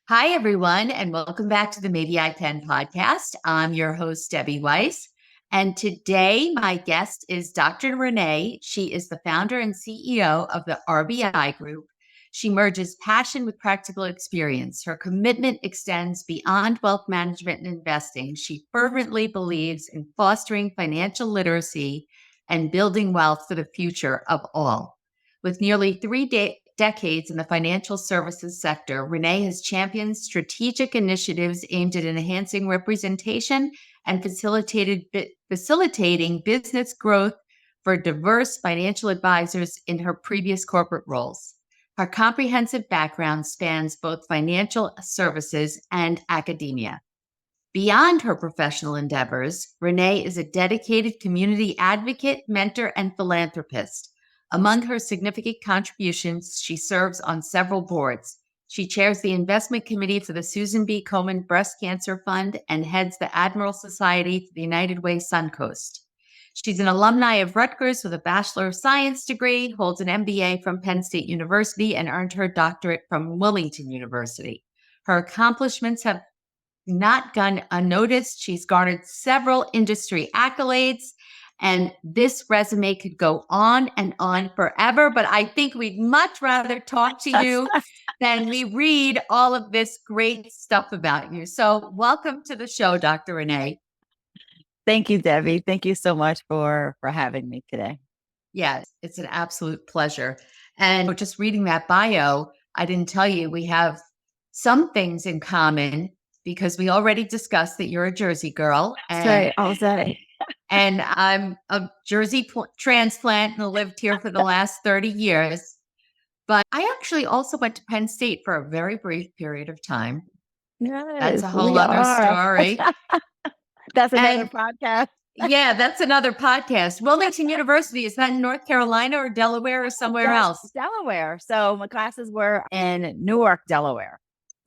Hi, everyone, and welcome back to the Maybe I Can podcast. I'm your host, Debbie Weiss. And today, my guest is Dr. Renee. She is the founder and CEO of the RBI Group. She merges passion with practical experience. Her commitment extends beyond wealth management and investing. She fervently believes in fostering financial literacy and building wealth for the future of all. With nearly three decades in the financial services sector, Renee has championed strategic initiatives aimed at enhancing representation and facilitating business growth for diverse financial advisors in her previous corporate roles. Her comprehensive background spans both financial services and academia. Beyond her professional endeavors, Renee is a dedicated community advocate, mentor, and philanthropist. Among her significant contributions, she serves on several boards. She chairs the investment committee for the Susan B. Komen Breast Cancer Fund and heads the Admiral Society for the United Way Suncoast. She's an alumni of Rutgers with a Bachelor of Science degree, holds an MBA from Penn State University, and earned her doctorate from Wilmington University. Her accomplishments have not gone unnoticed. She's garnered several industry accolades, and this resume could go on and on forever. But I think we'd much rather talk to you than we read all of this great stuff about you. So, welcome to the show, Dr. Renee. Thank you, Debbie. Thank you so much for having me today. Yes, it's an absolute pleasure. And just reading that bio, I didn't tell you we have some things in common because we already discussed that you're a Jersey girl. Sorry, I'll say. And I'm a Jersey transplant and lived here for the last 30 years. But I actually also went to Penn State for a very brief period of time. Yes, that's a whole other story. That's another podcast. Yeah, that's another podcast. Wilmington University, is that in North Carolina or Delaware or somewhere else? Delaware. So my classes were in Newark, Delaware.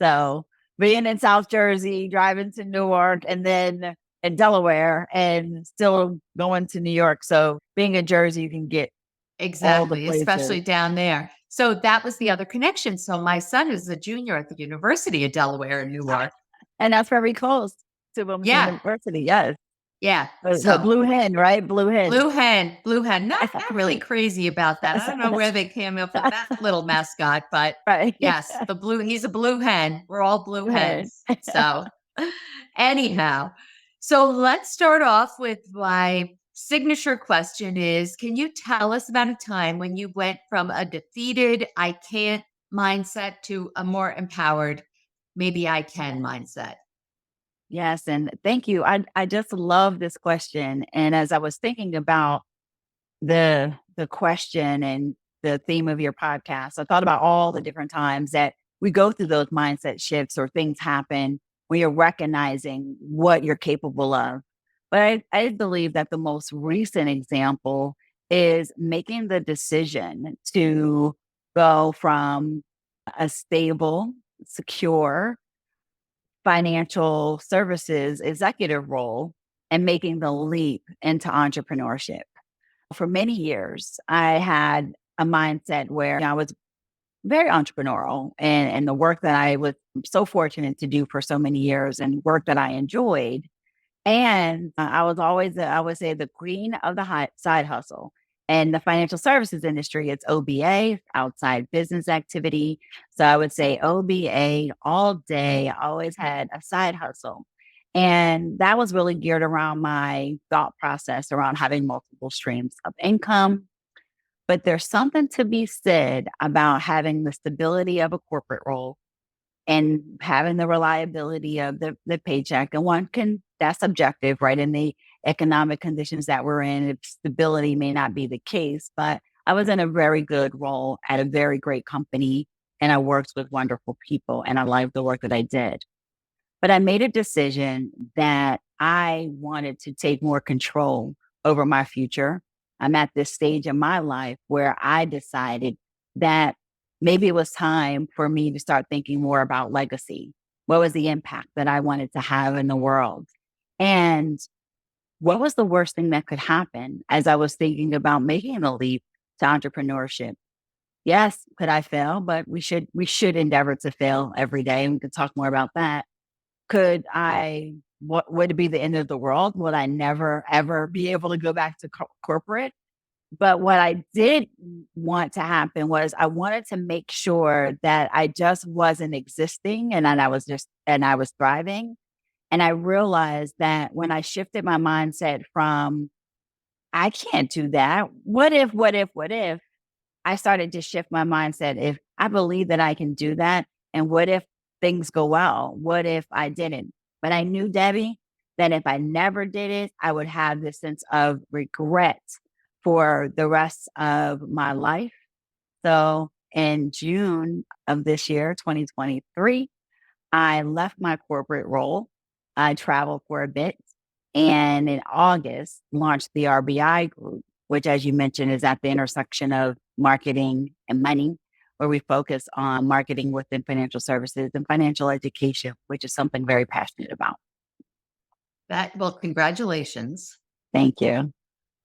So being in South Jersey, driving to Newark, and then in Delaware, and still going to New York. So being in Jersey, you can get exactly, especially down there. So that was the other connection. So my son is a junior at the University of Delaware in Newark. And that's very close to Wilmington University. Yes. Yeah. So blue hen, right? Blue hen. Blue hen. Blue hen. Not really crazy about that. I don't know where they came up with that little mascot, but yes, he's a blue hen. We're all blue hens. So anyhow, so let's start off with my signature question is, can you tell us about a time when you went from a defeated, I can't mindset to a more empowered, maybe I can mindset? Yes. And thank you. I just love this question. And as I was thinking about the question and the theme of your podcast, I thought about all the different times that we go through those mindset shifts or things happen when you're recognizing what you're capable of. But I believe that the most recent example is making the decision to go from a stable, secure financial services executive role and making the leap into entrepreneurship. For many years, I had a mindset where I was very entrepreneurial and the work that I was so fortunate to do for so many years and work that I enjoyed. And I was always, I would say, the queen of the side hustle. And the financial services industry, it's OBA, outside business activity. So I would say OBA all day. I always had a side hustle. And that was really geared around my thought process around having multiple streams of income. But there's something to be said about having the stability of a corporate role and having the reliability of the paycheck. And that's subjective, right? In the economic conditions that we're in, stability may not be the case, but I was in a very good role at a very great company and I worked with wonderful people and I liked the work that I did. But I made a decision that I wanted to take more control over my future. I'm at this stage in my life where I decided that maybe it was time for me to start thinking more about legacy. What was the impact that I wanted to have in the world? And what was the worst thing that could happen as I was thinking about making a leap to entrepreneurship? Yes, could I fail? But we should endeavor to fail every day. And we could talk more about that. Could I, what would it be the end of the world? Would I never ever be able to go back to corporate? But what I did want to happen was I wanted to make sure that I just wasn't existing and that I was thriving. And I realized that when I shifted my mindset from, I can't do that. What if? I started to shift my mindset. If I believe that I can do that, and what if things go well? What if I didn't? But I knew, Debbie, that if I never did it, I would have this sense of regret for the rest of my life. So in June of this year, 2023, I left my corporate role. I traveled for a bit and in August launched the RBI Group, which, as you mentioned, is at the intersection of marketing and money, where we focus on marketing within financial services and financial education, which is something very passionate about. Well, congratulations. Thank you.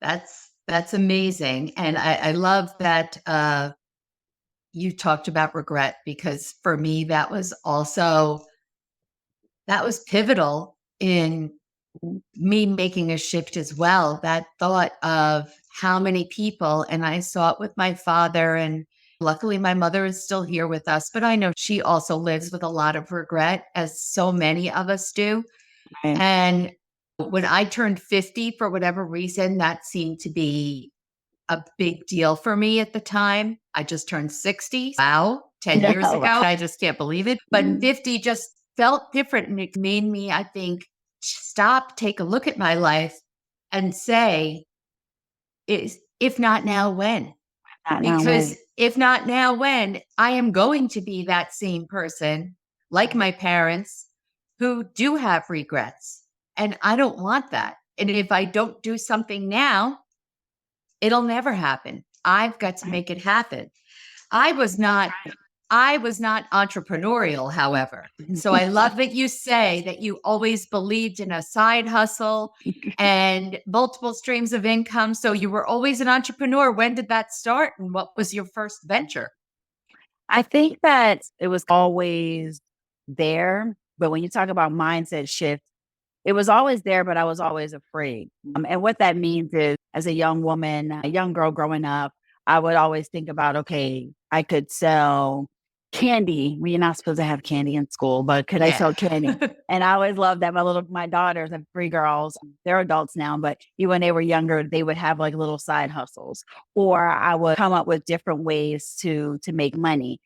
That's amazing. And I love that you talked about regret, because for me, that was pivotal in me making a shift as well. That thought of how many people, and I saw it with my father, and luckily my mother is still here with us, but I know she also lives with a lot of regret, as so many of us do. Right. And when I turned 50, for whatever reason, that seemed to be a big deal for me at the time. I just turned 60. Wow, 10 years No. ago. I just can't believe it. But 50 just felt different. And it made me, I think, stop, take a look at my life and say, if not now, when? Not now, Because right. if not now, when? I am going to be that same person, like my parents, who do have regrets. And I don't want that. And if I don't do something now, it'll never happen. I've got to make it happen. I was not I was not entrepreneurial, however. So I love that you say that you always believed in a side hustle and multiple streams of income. So you were always an entrepreneur. When did that start and what was your first venture? I think that it was always there. But when you talk about mindset shift, it was always there, but I was always afraid. And what that means is, as a young woman, a young girl growing up, I would always think about, okay, I could sell candy. Well, you're not supposed to have candy in school, but could I Yeah. sell candy? And I always loved that. My daughters, I have three girls. They're adults now, but even when they were younger, they would have like little side hustles, or I would come up with different ways to make money.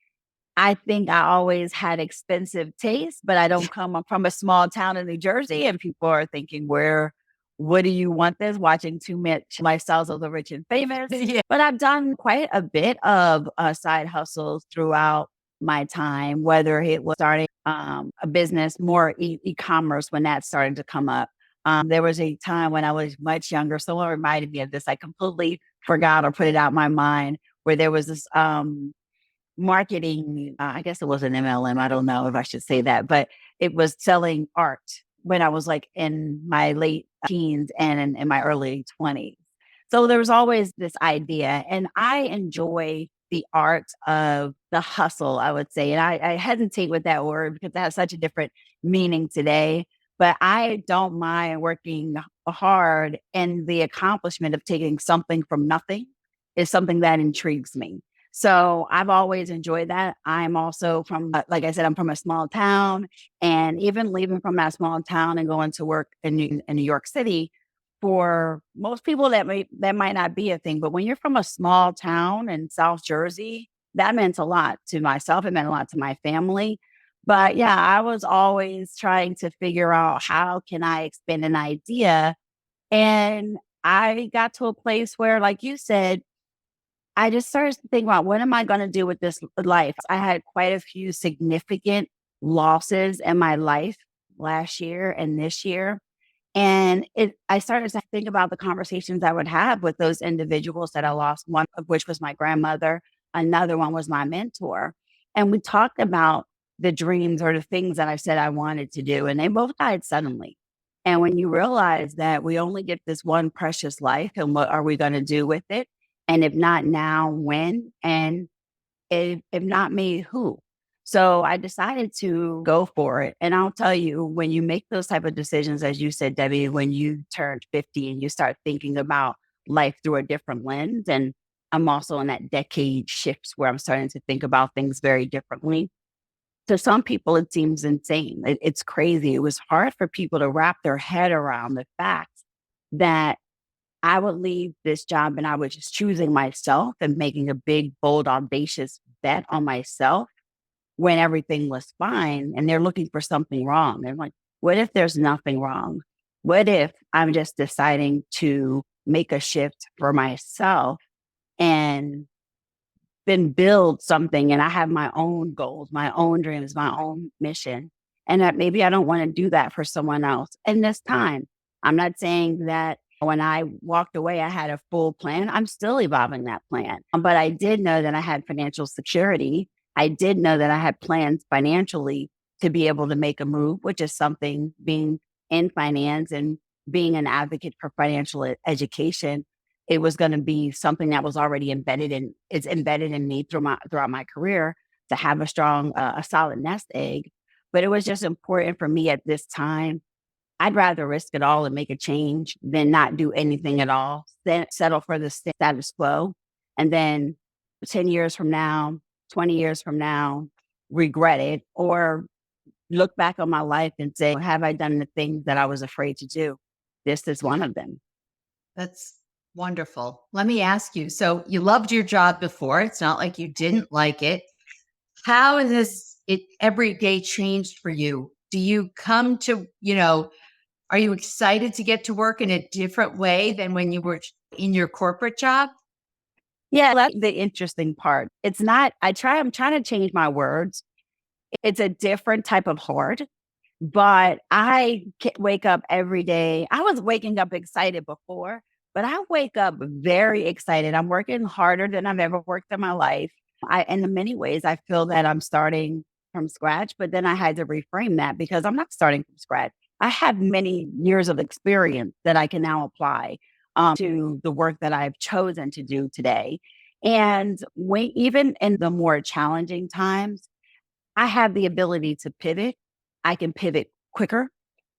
I think I always had expensive taste, but I don't come up from a small town in New Jersey, and people are thinking, what do you want this? Watching too much Lifestyles of the Rich and Famous. Yeah. But I've done quite a bit of side hustles throughout my time, whether it was starting a business, more e-commerce when that started to come up. There was a time when I was much younger. Someone reminded me of this. I completely forgot or put it out my mind, where there was this marketing, I guess it was an MLM. I don't know if I should say that, but it was selling art when I was like in my late teens and in my early 20s. So there was always this idea, and I enjoy the art of the hustle, I would say. And I hesitate with that word because it has such a different meaning today. But I don't mind working hard, and the accomplishment of taking something from nothing is something that intrigues me. So I've always enjoyed that. I'm also from, like I said, I'm from a small town. And even leaving from that small town and going to work in New York City, for most people that might not be a thing. But when you're from a small town in South Jersey, that meant a lot to myself. It meant a lot to my family. But yeah, I was always trying to figure out, how can I expand an idea? And I got to a place where, like you said, I just started to think about, what am I going to do with this life? I had quite a few significant losses in my life last year and this year. And I started to think about the conversations I would have with those individuals that I lost, one of which was my grandmother, another one was my mentor. And we talked about the dreams or the things that I said I wanted to do, and they both died suddenly. And when you realize that we only get this one precious life, and what are we going to do with it? And if not now, when? And If not me, who? So I decided to go for it. And I'll tell you, when you make those type of decisions, as you said, Debbie, when you turned 50 and you start thinking about life through a different lens, and I'm also in that decade shift where I'm starting to think about things very differently. To some people, it seems insane. It's crazy. It was hard for people to wrap their head around the fact that I would leave this job and I was just choosing myself and making a big, bold, audacious bet on myself when everything was fine. And they're looking for something wrong. They're like, what if there's nothing wrong? What if I'm just deciding to make a shift for myself and then build something, and I have my own goals, my own dreams, my own mission, and that maybe I don't want to do that for someone else in this time. I'm not saying that when I walked away, I had a full plan. I'm still evolving that plan. But I did know that I had financial security. I did know that I had plans financially to be able to make a move, which is something, being in finance and being an advocate for financial education, it was going to be something that was already embedded in, it's embedded in me throughout my career, to have a strong, a solid nest egg. But it was just important for me at this time. I'd rather risk it all and make a change than not do anything at all, then settle for the status quo. And then 10 years from now, 20 years from now, regret it, or look back on my life and say, have I done the things that I was afraid to do? This is one of them. That's wonderful. Let me ask you. So you loved your job before. It's not like you didn't like it. How has it every day changed for you? Do you come to, are you excited to get to work in a different way than when you were in your corporate job? Yeah, that's the interesting part. It's not, I'm trying to change my words. It's a different type of hard, but wake up every day. I was waking up excited before, but I wake up very excited. I'm working harder than I've ever worked in my life. In many ways, I feel that I'm starting from scratch, but then I had to reframe that because I'm not starting from scratch. I have many years of experience that I can now apply to the work that I've chosen to do today. And even in the more challenging times, I have the ability to pivot. I can pivot quicker.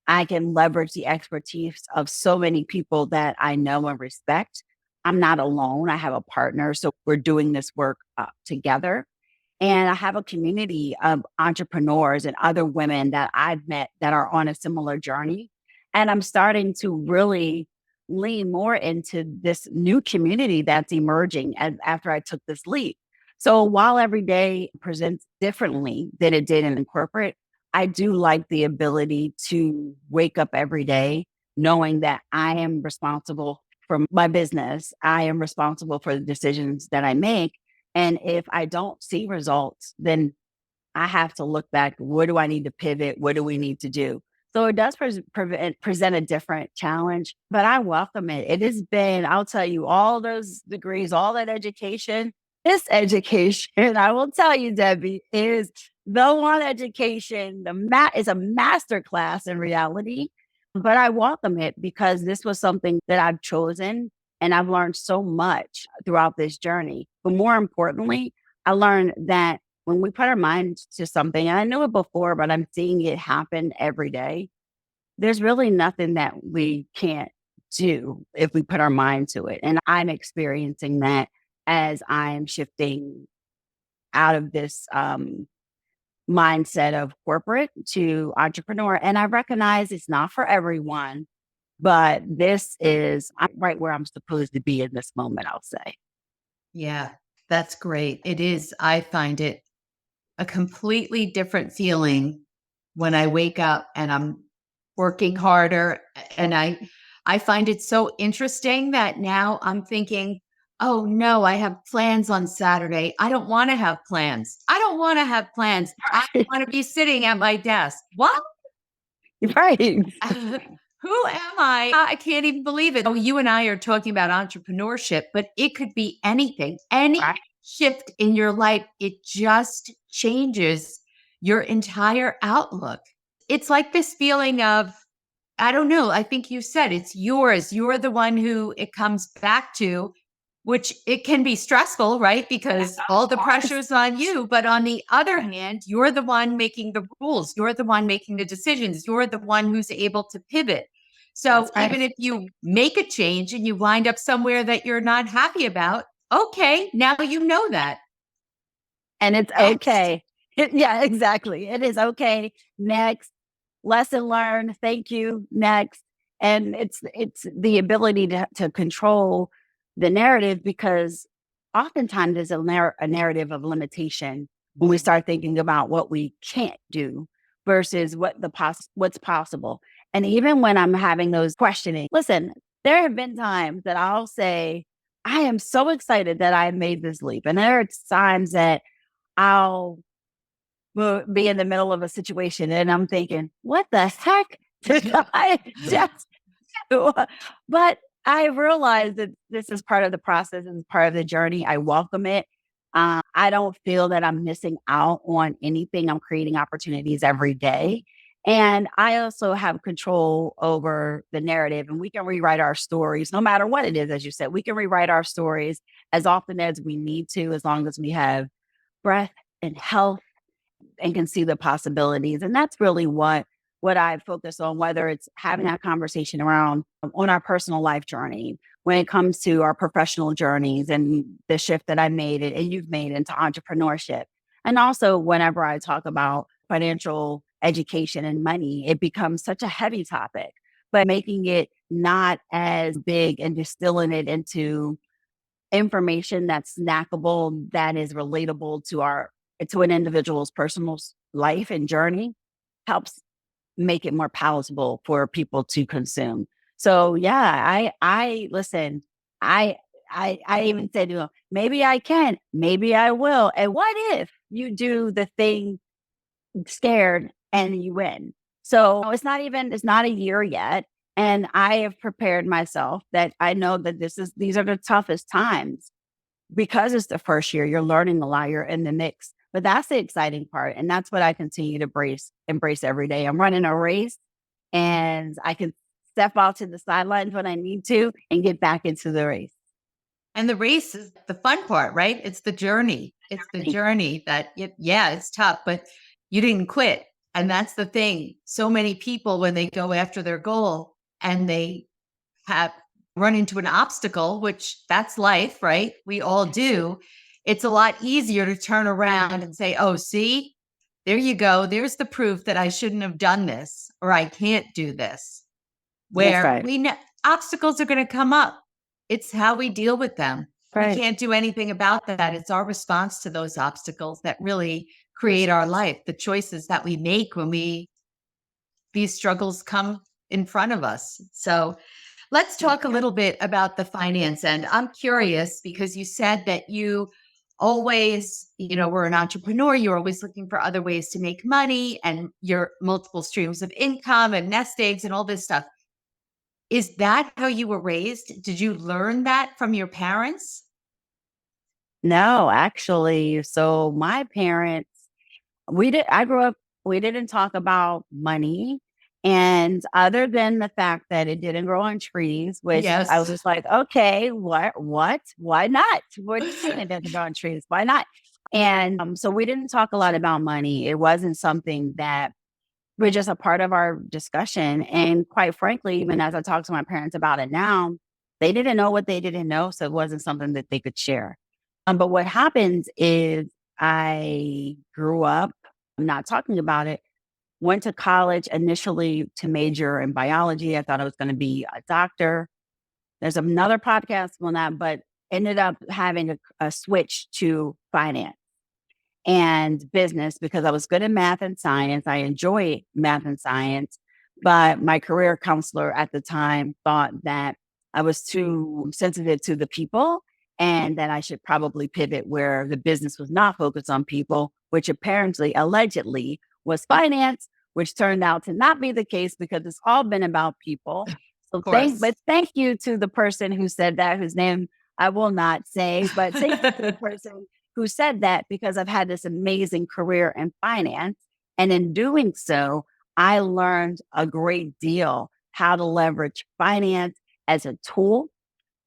I can leverage the expertise of so many people that I know and respect. I'm not alone. I have a partner. So we're doing this work together. And I have a community of entrepreneurs and other women that I've met that are on a similar journey. And I'm starting to really lean more into this new community that's emerging after I took this leap. So while every day presents differently than it did in corporate, I do like the ability to wake up every day knowing that I am responsible for my business. I am responsible for the decisions that I make. And if I don't see results, then I have to look back. What do I need to pivot? What do we need to do? So it does present a different challenge, but I welcome it. It has been, I'll tell you, all those degrees, all that education, this education, I will tell you, Debbie, is the one education, is a master class in reality. But I welcome it because this was something that I've chosen and I've learned so much throughout this journey. But more importantly, I learned that when we put our minds to something, and I knew it before, but I'm seeing it happen every day, there's really nothing that we can't do if we put our mind to it. And I'm experiencing that as I'm shifting out of this mindset of corporate to entrepreneur. And I recognize it's not for everyone, but I'm right where I'm supposed to be in this moment, I'll say. Yeah, that's great. It is. I find it a completely different feeling when I wake up and I'm working harder. And I find it so interesting that now I'm thinking, oh no, I have plans on Saturday. I don't want to have plans. I don't want to have plans. I want to be sitting at my desk. What? Right. Who am I? I can't even believe it. Oh, you and I are talking about entrepreneurship, but it could be anything, any Right. shift in your life. It just changes your entire outlook. It's like this feeling of, I don't know. I think you said it's yours. You're the one who it comes back to. which it can be stressful, right? Because all the pressure is on you. But on the other hand, you're the one making the rules. You're the one making the decisions. You're the one who's able to pivot. So Right. even if you make a change and you wind up somewhere that you're not happy about, okay, now you know that. And it's Next. okay. Yeah, exactly. It is okay. Next. Lesson learned. Thank you. Next. And it's the ability to control the narrative, because oftentimes there's a narrative of limitation when we start thinking about what we can't do versus what's possible. And even when I'm having those questioning, listen, there have been times that I'll say, I am so excited that I made this leap. And there are times that I'll be in the middle of a situation and I'm thinking, what the heck did I just do? But I realize that this is part of the process and part of the journey. I welcome it. I don't feel that I'm missing out on anything. I'm creating opportunities every day. And I also have control over the narrative, and we can rewrite our stories no matter what it is. As you said, we can rewrite our stories as often as we need to, as long as we have breath and health and can see the possibilities. And that's really what I focus on, whether it's having that conversation around on our personal life journey, when it comes to our professional journeys and the shift that I made and you've made into entrepreneurship. And also whenever I talk about financial education and money, it becomes such a heavy topic, but making it not as big and distilling it into information that's snackable, that is relatable to an individual's personal life and journey, helps make it more palatable for people to consume. So yeah, I listen. I even said, maybe I can, maybe I will. And what if you do the thing scared and you win? So it's not a year yet. And I have prepared myself that I know that these are the toughest times, because it's the first year. You're learning a lot, you're in the mix. But that's the exciting part. And that's what I continue to embrace every day. I'm running a race and I can step out to the sidelines when I need to and get back into the race. And the race is the fun part, right? It's the journey. It's the journey that, yeah, it's tough, but you didn't quit. And that's the thing. So many people, when they go after their goal and they have run into an obstacle, which that's life, right? We all do. It's a lot easier to turn around and say, oh, see, there you go. There's the proof that I shouldn't have done this or I can't do this. Where right. we know obstacles are going to come up. It's how we deal with them. Right. We can't do anything about that. It's our response to those obstacles that really create our life, the choices that we make when these struggles come in front of us. So let's talk a little bit about the finance end. I'm curious because you said that you always, were an entrepreneur. You're always looking for other ways to make money and your multiple streams of income and nest eggs and all this stuff. Is that how you were raised? Did you learn that from your parents? No, actually. So my parents, I grew up, we didn't talk about money. And other than the fact that it didn't grow on trees, which I was Yes. just like, okay, why not? What do you mean it doesn't grow on trees? Why not? And so we didn't talk a lot about money. It wasn't something that was just a part of our discussion. And quite frankly, even as I talk to my parents about it now, they didn't know what they didn't know. So it wasn't something that they could share. But what happens is I grew up not talking about it, went to college initially to major in biology. I thought I was going to be a doctor. There's another podcast on that, but ended up having a switch to finance and business because I was good at math and science. I enjoy math and science, but my career counselor at the time thought that I was too sensitive to the people and that I should probably pivot where the business was not focused on people, which apparently, allegedly, was finance, which turned out to not be the case because it's all been about people. So thank you to the person who said that, whose name I will not say, but thank you to the person who said that, because I've had this amazing career in finance. And in doing so, I learned a great deal how to leverage finance as a tool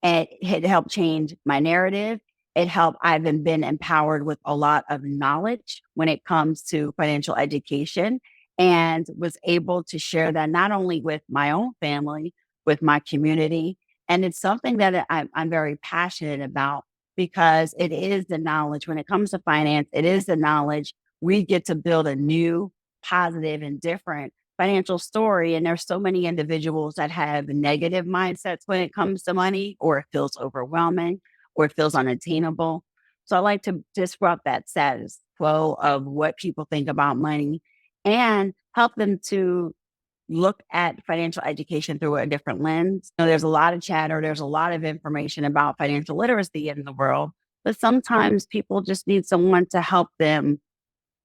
And it helped change my narrative. I've been empowered with a lot of knowledge when it comes to financial education, and was able to share that not only with my own family, with my community. And it's something that I'm very passionate about, because it is the knowledge when it comes to finance, it is the knowledge we get to build a new, positive, and different financial story. And there's so many individuals that have negative mindsets when it comes to money, or it feels overwhelming, or it feels unattainable. So I like to disrupt that status quo of what people think about money, and help them to look at financial education through a different lens. There's a lot of chatter, there's a lot of information about financial literacy in the world, but sometimes people just need someone to help them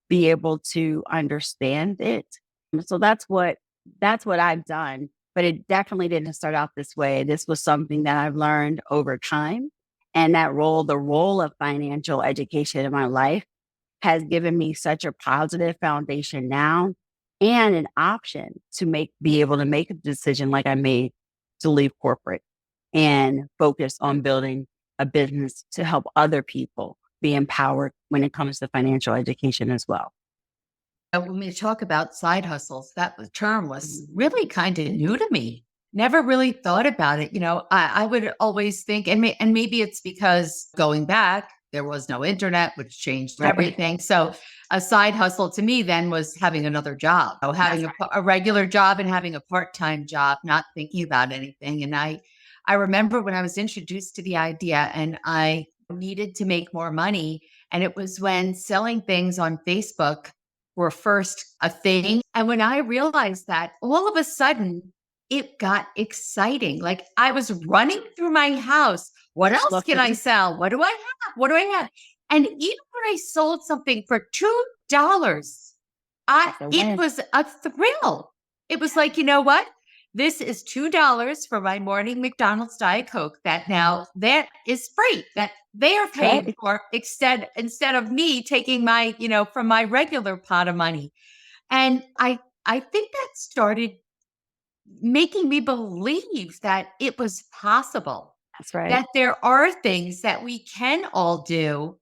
be able to understand it. So that's what I've done, but it definitely didn't start out this way. This was something that I've learned over time. And the role of financial education in my life has given me such a positive foundation now, and an option to be able to make a decision like I made, to leave corporate and focus on building a business to help other people be empowered when it comes to financial education as well. When we talk about side hustles, that term was really kind of new to me. Never really thought about it. I would always think, and maybe it's because going back, there was no internet, which changed Right. everything. So a side hustle to me then was having another job, having a regular job and having a part-time job, not thinking about anything. And I remember when I was introduced to the idea and I needed to make more money. And it was when selling things on Facebook were first a thing. And when I realized that, all of a sudden, it got exciting. Like I was running through my house. What else can I sell? What do I have? What do I have? And even when I sold something for $2, it was a thrill. It was like, you know what? This is $2 for my morning McDonald's Diet Coke that is free, that they are paying for instead of me taking my, from my regular pot of money. And I think that started making me believe that it was possible. That's right. That there are things that we can all do,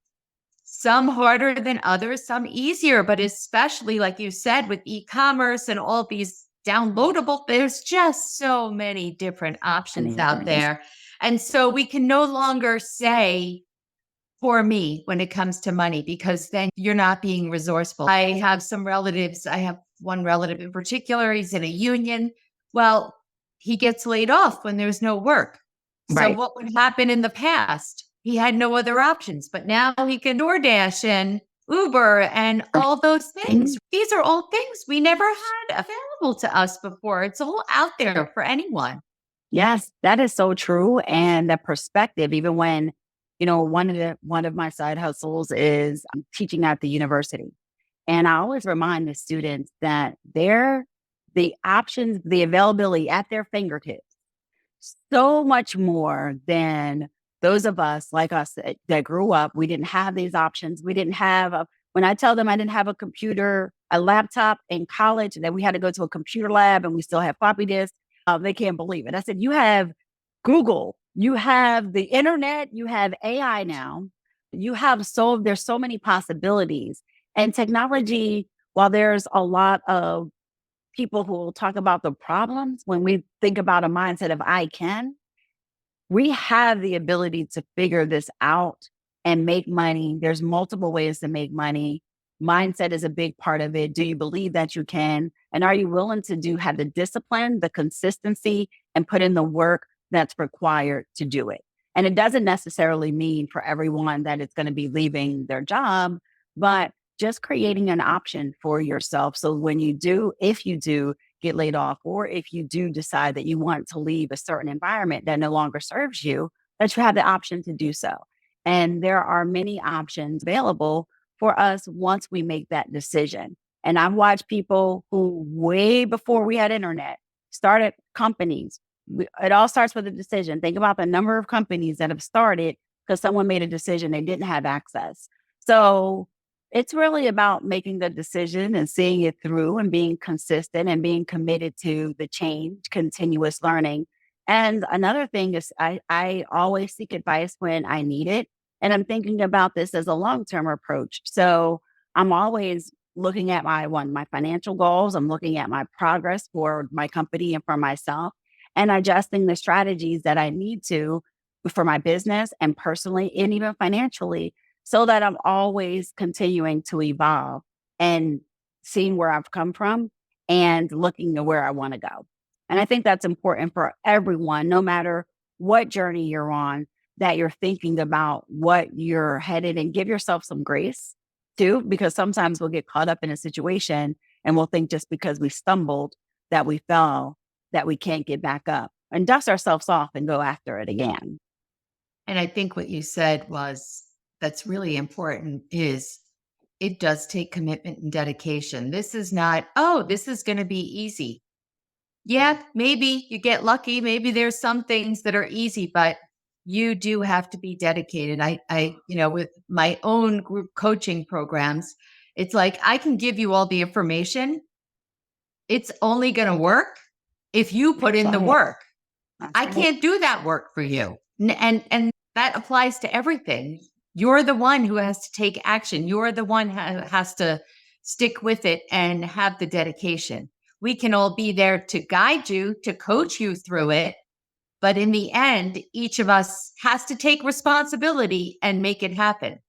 some harder than others, some easier, but especially like you said, with e-commerce and all these downloadable, there's just so many different options out there. And so we can no longer say, for me, when it comes to money, because then you're not being resourceful. I have one relative in particular, he's in a union. Well, he gets laid off when there's no work. So what would happen in the past? He had no other options, but now he can DoorDash and Uber and all those things. These are all things we never had available to us before. It's all out there for anyone. Yes, that is so true. And the perspective, even when, one of my side hustles is teaching at the university. And I always remind the students that the options, the availability at their fingertips, so much more than those of us like us that grew up. We didn't have these options. We didn't have when I tell them I didn't have a laptop in college, that we had to go to a computer lab and we still have floppy disks. They can't believe it. I said, you have Google, you have the internet, you have AI now. There's so many possibilities. And technology, while there's a lot of people who will talk about the problems, when we think about a mindset of we have the ability to figure this out and make money. There's multiple ways to make money. Mindset is a big part of it. Do you believe that you can? And are you willing to have the discipline, the consistency, and put in the work that's required to do it? And it doesn't necessarily mean for everyone that it's going to be leaving their job, but just creating an option for yourself. So if you do get laid off, or if you do decide that you want to leave a certain environment that no longer serves you, that you have the option to do so. And there are many options available for us once we make that decision. And I've watched people who, way before we had internet, started companies. It all starts with a decision. Think about the number of companies that have started because someone made a decision they didn't have access. So it's really about making the decision and seeing it through and being consistent and being committed to the change, continuous learning, And another thing is I always seek advice when I need it. And I'm thinking about this as a long-term approach. So I'm always looking at my financial goals. I'm looking at my progress for my company and for myself and adjusting the strategies that I need to for my business and personally and even financially so that I'm always continuing to evolve and seeing where I've come from and looking to where I want to go. And I think that's important for everyone, no matter what journey you're on, that you're thinking about what you're headed and give yourself some grace too, because sometimes we'll get caught up in a situation and we'll think just because we stumbled that we fell, that we can't get back up and dust ourselves off and go after it again. And I think what you said was that's really important is it does take commitment and dedication. This is not, oh, this is going to be easy. Yeah, maybe you get lucky. Maybe there's some things that are easy, but you do have to be dedicated. With my own group coaching programs, it's like I can give you all the information. It's only going to work if you put in the work. I can't do that work for you. And that applies to everything. You're the one who has to take action. You're the one who has to stick with it and have the dedication. We can all be there to guide you, to coach you through it. But in the end, each of us has to take responsibility and make it happen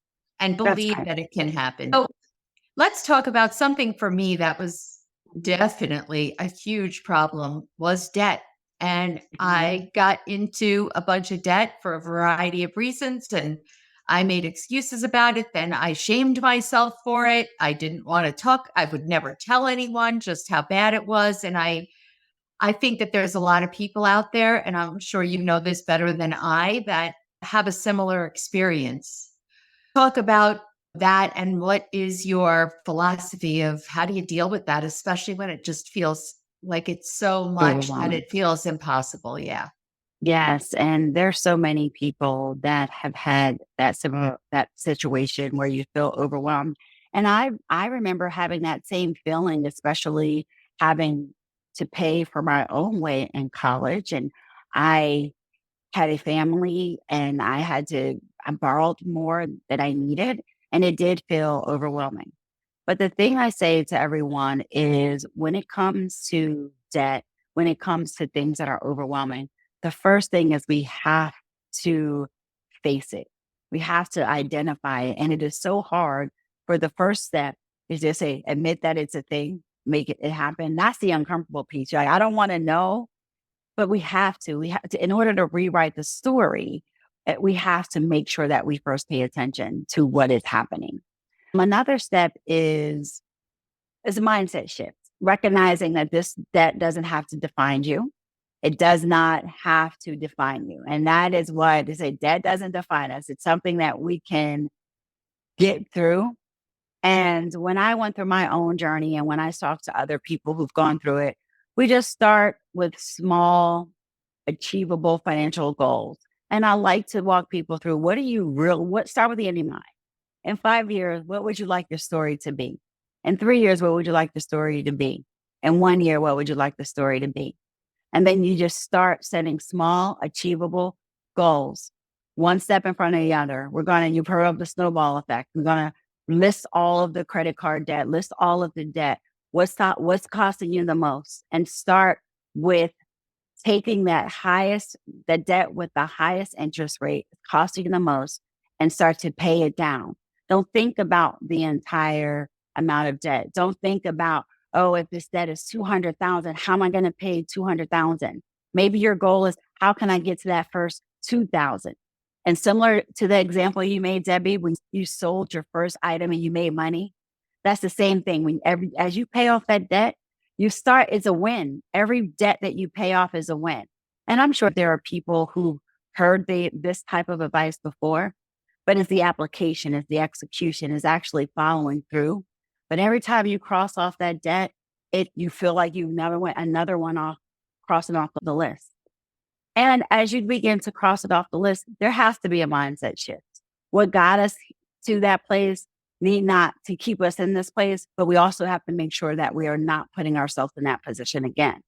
and believe that it can happen. So let's talk about something for me that was definitely a huge problem was debt. And I got into a bunch of debt for a variety of reasons. And I made excuses about it. Then I shamed myself for it. I didn't want to talk. I would never tell anyone just how bad it was. And I think that there's a lot of people out there, and I'm sure you know this better than I, that have a similar experience. Talk about that and what is your philosophy of how do you deal with that, especially when it just feels like it's so much that it feels impossible. Yeah. Yes, and there's so many people that have had that similar that situation where you feel overwhelmed. And I remember having that same feeling, especially having to pay for my own way in college. And I had a family and I borrowed more than I needed, and it did feel overwhelming. But the thing I say to everyone is when it comes to debt, when it comes to things that are overwhelming, the first thing is we have to face it. We have to identify it. And it is so hard for the first step is just say, admit that it's a thing, make it happen. That's the uncomfortable piece. Like, I don't want to know, but we have to. We have to, in order to rewrite the story, we have to make sure that we first pay attention to what is happening. Another step is a mindset shift, recognizing that that doesn't have to define you. It does not have to define you. And that is what they say, debt doesn't define us. It's something that we can get through. And when I went through my own journey and when I talk to other people who've gone through it, we just start with small, achievable financial goals. And I like to walk people through start with the end in mind. In 5 years, what would you like your story to be? In 3 years, what would you like the story to be? In 1 year, what would you like the story to be? And then you just start setting small, achievable goals, one step in front of the other. You've heard of the snowball effect. We're going to list all of the credit card debt, list all of the debt. What's costing you the most? And start with taking the debt with the highest interest rate, costing you the most, and start to pay it down. Don't think about the entire amount of debt. Don't think about, oh, if this debt is 200,000, how am I going to pay 200,000? Maybe your goal is, how can I get to that first 2,000? And similar to the example you made, Debbie, when you sold your first item and you made money, that's the same thing. As you pay off that debt, it's a win. Every debt that you pay off is a win. And I'm sure there are people who heard this type of advice before, but it's the application, it's the execution, is actually following through. But every time you cross off that debt, you feel like you never went another one off, crossing off the list. And as you begin to cross it off the list, there has to be a mindset shift. What got us to that place need not to keep us in this place, but we also have to make sure that we are not putting ourselves in that position again.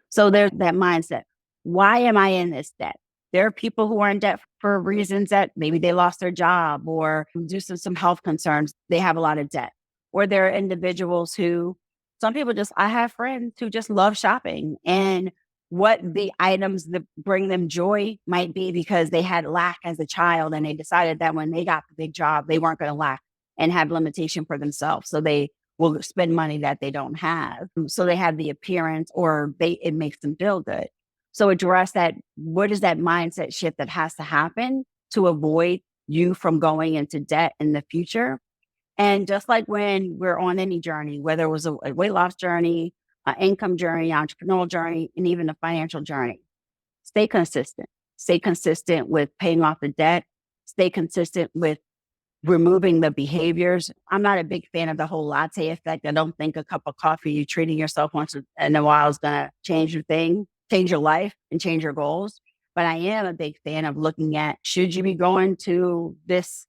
So there's that mindset. why am I in this debt? There are people who are in debt for reasons that maybe they lost their job or due to some health concerns, they have a lot of debt. Or there are individuals who, some people just, I have friends who just love shopping, and what the items that bring them joy might be because they had lack as a child and they decided that when they got the big job, they weren't going to lack and have limitation for themselves. So they will spend money that they don't have. So they have the appearance, or it makes them feel good. So address that. What is that mindset shift that has to happen to avoid you from going into debt in the future? And just like when we're on any journey, whether it was a weight loss journey, an income journey, entrepreneurial journey, and even a financial journey, stay consistent. Stay consistent with paying off the debt. Stay consistent with removing the behaviors. I'm not a big fan of the whole latte effect. I don't think a cup of coffee, you treating yourself once in a while is going to change your life and change your goals. But I am a big fan of looking at, should you be going to this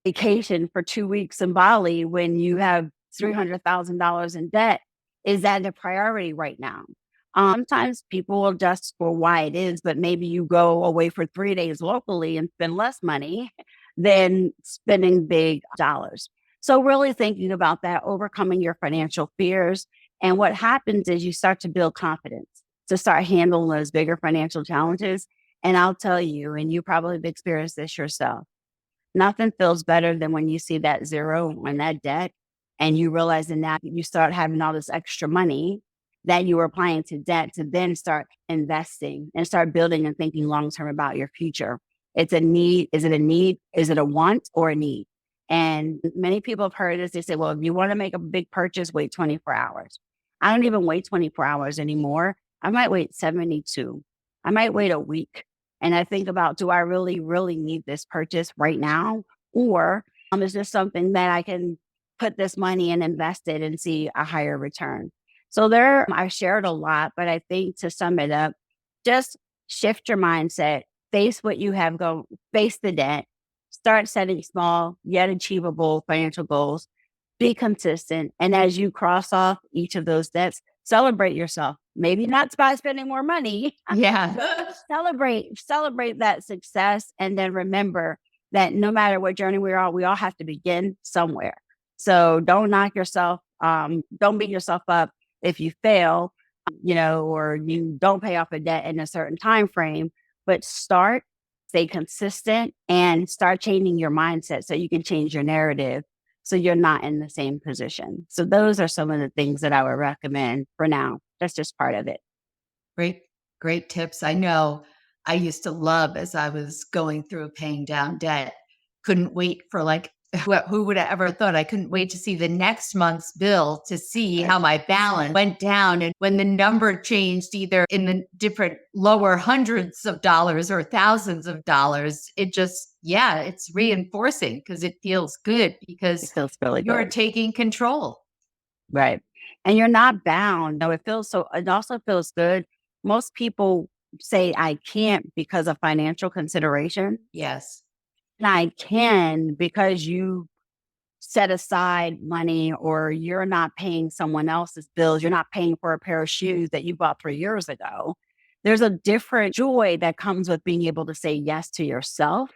vacation for 2 weeks in Bali when you have $300,000 in debt? Is that a priority right now? Sometimes people will adjust for why it is, but maybe you go away for 3 days locally and spend less money than spending big dollars. So really thinking about that, overcoming your financial fears. And what happens is you start to build confidence to start handling those bigger financial challenges. And I'll tell you, and you probably have experienced this yourself, nothing feels better than when you see that zero on that debt and you realize that now you start having all this extra money that you were applying to debt to then start investing and start building and thinking long-term about your future. It's a need. Is it a need? Is it a want or a need? And many people have heard this. They say, well, if you want to make a big purchase, wait 24 hours. I don't even wait 24 hours anymore. I might wait 72. I might wait a week. And I think about, do I really, really need this purchase right now? Or is this something that I can put this money and invest it and see a higher return? So I shared a lot, but I think to sum it up, just shift your mindset, face what you have face the debt, start setting small yet achievable financial goals, be consistent. And as you cross off each of those debts, celebrate yourself. Maybe not by spending more money. Yeah. Celebrate that success. And then remember that no matter what journey we all have to begin somewhere. So don't knock yourself, don't beat yourself up if you fail, or you don't pay off a debt in a certain time frame, but stay consistent and start changing your mindset so you can change your narrative so you're not in the same position. So those are some of the things that I would recommend for now. That's just part of it. Great tips. I know I used to love, as I was going through paying down debt, couldn't wait for who would have ever thought I couldn't wait to see the next month's bill to see how my balance went down. And when the number changed either in the different lower hundreds of dollars or thousands of dollars, it's reinforcing because it feels good because It feels really you're good. taking control. Right. And you're not bound. No, it also feels good. Most people say I can't because of financial consideration. Yes. And I can because you set aside money, or you're not paying someone else's bills. You're not paying for a pair of shoes that you bought 3 years ago. There's a different joy that comes with being able to say yes to yourself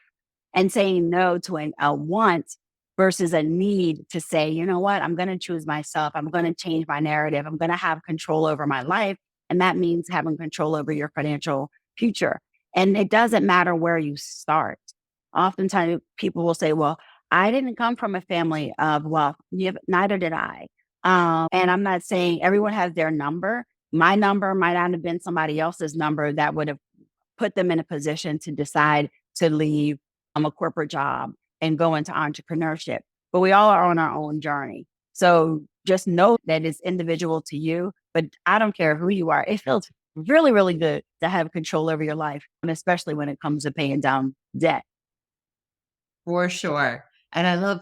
and saying no to a want versus a need to say, you know what, I'm going to choose myself. I'm going to change my narrative. I'm going to have control over my life. And that means having control over your financial future. And it doesn't matter where you start. Oftentimes people will say, well, I didn't come from a family of wealth. Neither did I. And I'm not saying everyone has their number. My number might not have been somebody else's number that would have put them in a position to decide to leave a corporate job and go into entrepreneurship. But we all are on our own journey. So just know that it's individual to you, but I don't care who you are. It feels really, really good to have control over your life, and especially when it comes to paying down debt. For sure. And I love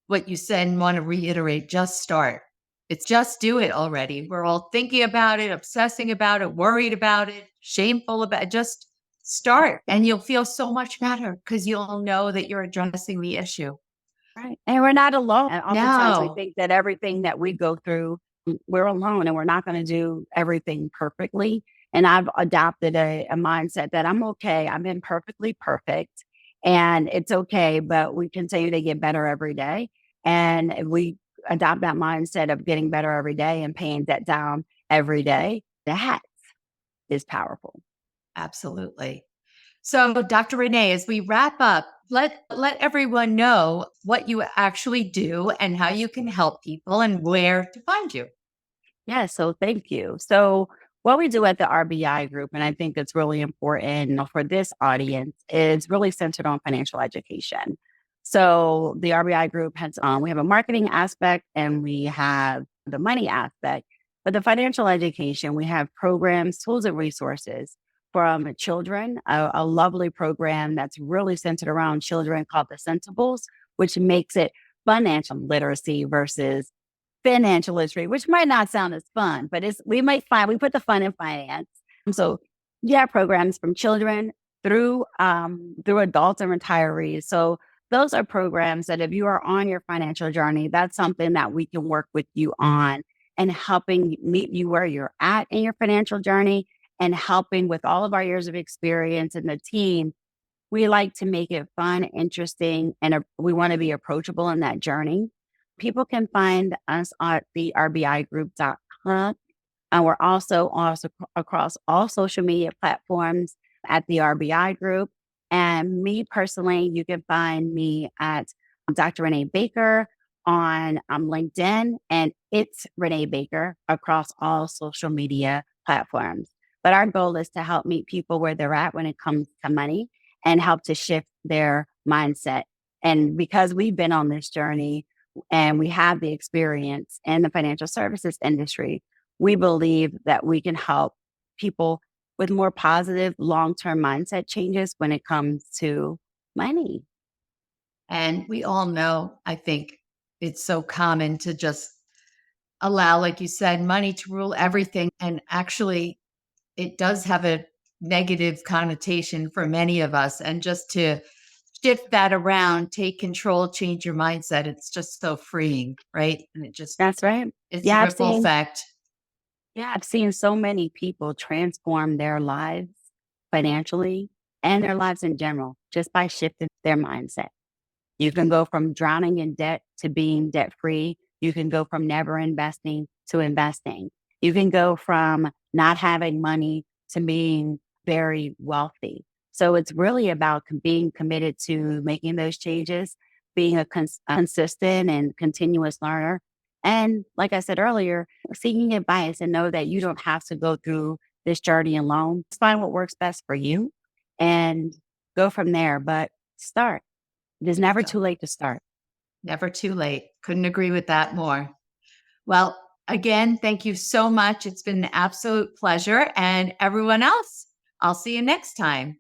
what you said and want to reiterate, just start. It's just do it already. We're all thinking about it, obsessing about it, worried about it, shameful about it. Just start and you'll feel so much better because you'll know that you're addressing the issue. Right. And we're not alone. And oftentimes we No. think that everything that we go through, we're alone and we're not going to do everything perfectly. And I've adopted a mindset that I'm okay. I'm imperfectly perfect and it's okay, but we continue to get better every day. And if we adopt that mindset of getting better every day and paying debt down every day, that is powerful. Absolutely. So, Dr. Renee, as we wrap up, let everyone know what you actually do and how you can help people and where to find you. Yeah, so thank you. So, what we do at the RBI Group, and I think it's really important for this audience, is really centered on financial education. So, the RBI Group has we have a marketing aspect and we have the money aspect. But the financial education, we have programs, tools, and resources from children. A lovely program that's really centered around children called the Sentables, which makes it financial literacy versus financial literacy, which might not sound as fun, but we might find we put the fun in finance. So you have programs from children through adults and retirees. So those are programs that if you are on your financial journey, that's something that we can work with you on and helping meet you where you're at in your financial journey and helping with all of our years of experience and the team. We like to make it fun, interesting, and we want to be approachable in that journey. People can find us at the rbigroup.com. And we're also across all social media platforms at the RBI Group. And me personally, you can find me at Dr. Renee Baker on LinkedIn, and it's Renee Baker across all social media platforms. But our goal is to help meet people where they're at when it comes to money and help to shift their mindset. And because we've been on this journey and we have the experience in the financial services industry, we believe that we can help people with more positive long-term mindset changes when it comes to money. And we all know, I think it's so common to just allow, like you said, money to rule everything. And actually, it does have a negative connotation for many of us. And just to shift that around, take control, change your mindset, it's just so freeing, right? And That's right. it's a Yeah, ripple effect. I've seen so many people transform their lives financially and their lives in general just by shifting their mindset. You can go from drowning in debt to being debt free. You can go from never investing to investing. You can go from not having money to being very wealthy. So it's really about being committed to making those changes, being a consistent and continuous learner. And like I said earlier, seeking advice and know that you don't have to go through this journey alone. Just find what works best for you and go from there. But start. It is never So too late to start. never too late. Couldn't agree with that more. Well, again, thank you so much. It's been an absolute pleasure. And everyone else, I'll see you next time.